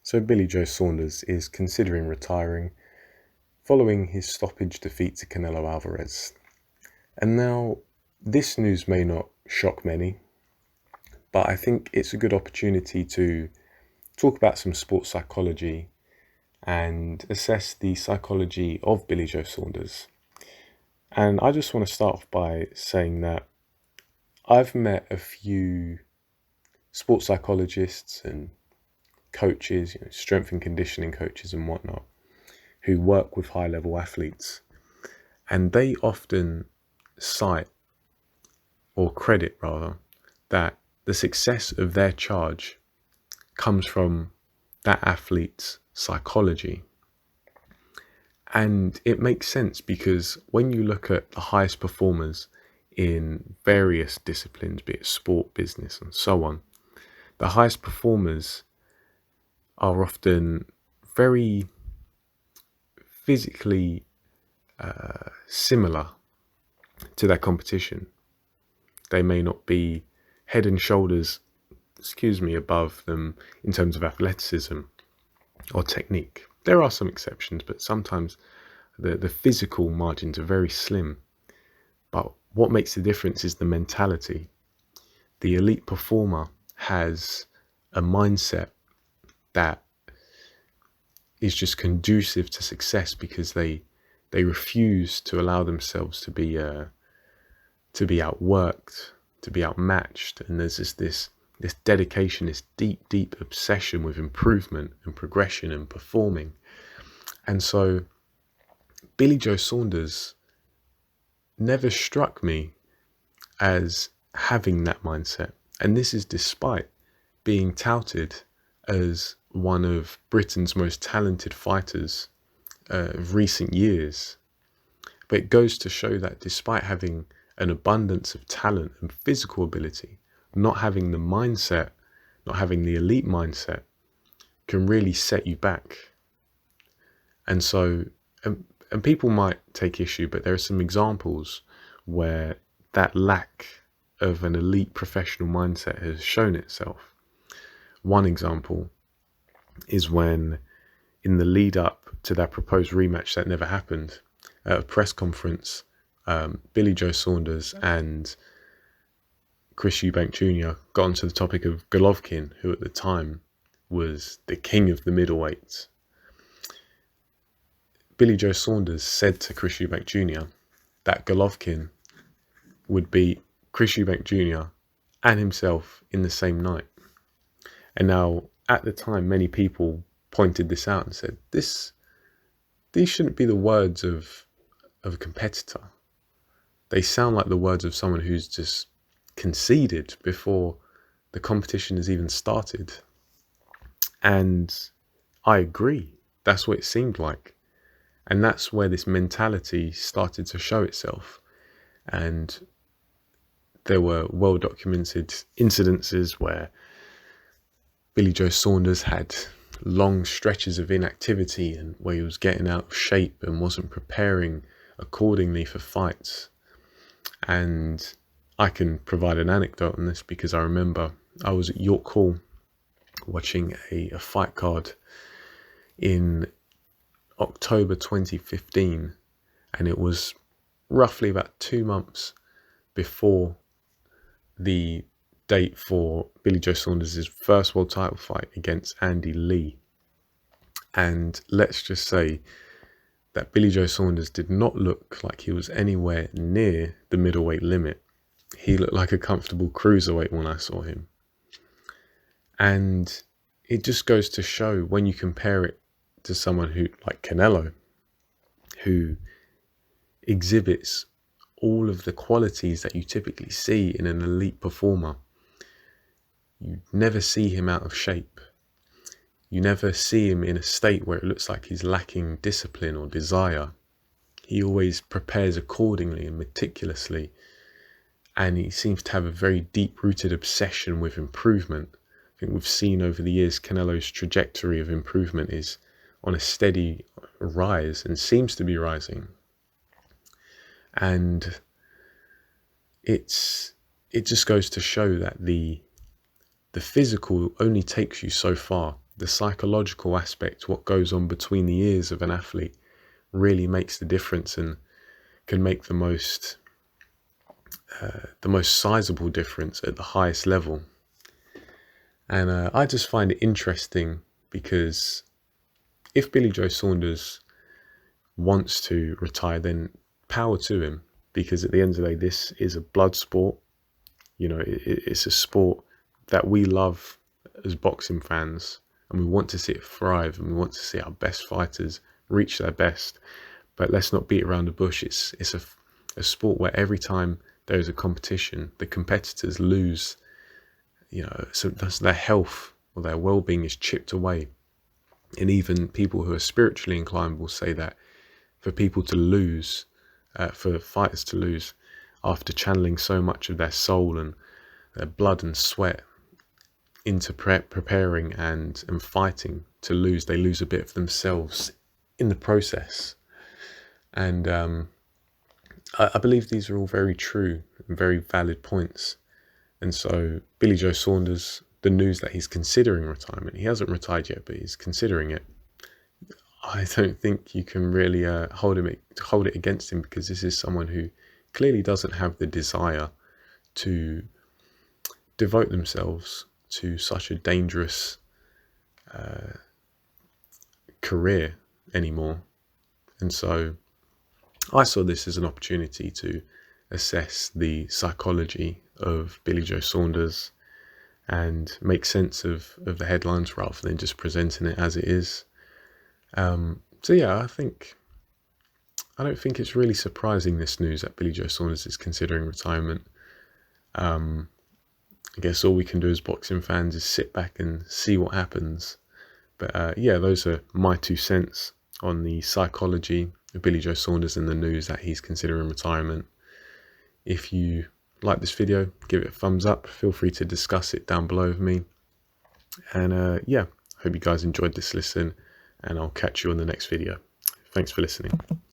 So Billy Joe Saunders is considering retiring following his stoppage defeat to Canelo Alvarez. And now, this news may not shock many, but I think it's a good opportunity to talk about some sports psychology and assess the psychology of Billy Joe Saunders. And I just want to start off by saying that I've met a few sports psychologists and coaches, strength and conditioning coaches and whatnot, who work with high level athletes. And they often cite, or credit rather, that the success of their charge comes from that athlete's psychology. And it makes sense because when you look at the highest performers in various disciplines, be it sport, business, and so on, the highest performers are often very physically similar to their competition. They may not be head and shoulders, above them in terms of athleticism or technique. There are some exceptions, but sometimes the physical margins are very slim. But what makes the difference is the mentality. The elite performer has a mindset that is just conducive to success because they refuse to allow themselves to be outworked, to be outmatched, and there's this dedication, this deep obsession with improvement and progression and performing. And so Billy Joe Saunders never struck me as having that mindset, and this is despite being touted as one of Britain's most talented fighters of recent years. But it goes to show that despite having an abundance of talent and physical ability, not having the mindset, not having the elite mindset can really set you back. And so, and people might take issue, but there are some examples where that lack of an elite professional mindset has shown itself. One example is when, in the lead up to that proposed rematch that never happened, at a press conference, Billy Joe Saunders and Chris Eubank Jr. got onto the topic of Golovkin, who at the time was the king of the middleweights. Billy Joe Saunders said to Chris Eubank Jr. that Golovkin would beat Chris Eubank Jr. and himself in the same night. And now, at the time, many people pointed this out and said, these shouldn't be the words of a competitor. They sound like the words of someone who's just conceded before the competition has even started. And I agree. That's what it seemed like. And that's where this mentality started to show itself. And there were well-documented incidences where Billy Joe Saunders had long stretches of inactivity and where he was getting out of shape and wasn't preparing accordingly for fights. And I can provide an anecdote on this because I remember I was at York Hall watching a fight card in October 2015, and it was roughly about 2 months before the date for Billy Joe Saunders' first world title fight against Andy Lee. And let's just say that Billy Joe Saunders did not look like he was anywhere near the middleweight limit. He looked like a comfortable cruiserweight when I saw him. And it just goes to show, when you compare it to someone who, like Canelo, who exhibits all of the qualities that you typically see in an elite performer, you never see him out of shape. You never see him in a state where it looks like he's lacking discipline or desire. He always prepares accordingly and meticulously, and he seems to have a very deep-rooted obsession with improvement. I think we've seen over the years Canelo's trajectory of improvement is on a steady rise and seems to be rising. And it just goes to show that the physical only takes you so far. the psychological aspect, what goes on between the ears of an athlete, really makes the difference and can make the most sizable difference at the highest level. And I just find it interesting because if Billy Joe Saunders wants to retire, then power to him, because at the end of the day, this is a blood sport. You know, it's a sport that we love as boxing fans, and we want to see it thrive, and we want to see our best fighters reach their best. But let's not beat around the bush. It's a sport where every time there is a competition, the competitors lose. You know, so their health or their well-being is chipped away. And even people who are spiritually inclined will say that for people to lose, for fighters to lose, after channeling so much of their soul and their blood and sweat into preparing and fighting, to lose, they lose a bit of themselves in the process. And I believe these are all very true and very valid points. And so Billy Joe Saunders, the news that he's considering retirement, he hasn't retired yet, but he's considering it. I don't think you can really hold it against him, because this is someone who clearly doesn't have the desire to devote themselves to such a dangerous career anymore. And so I saw this as an opportunity to assess the psychology of Billy Joe Saunders and make sense of the headlines rather than just presenting it as it is. So yeah, I don't think it's really surprising, this news that Billy Joe Saunders is considering retirement. I guess all we can do as boxing fans is sit back and see what happens. But yeah, those are my 2 cents on the psychology of Billy Joe Saunders and the news that he's considering retirement. If you like this video, give it a thumbs up. Feel free to discuss it down below with me. And yeah, hope you guys enjoyed this listen, and I'll catch you on the next video. Thanks for listening.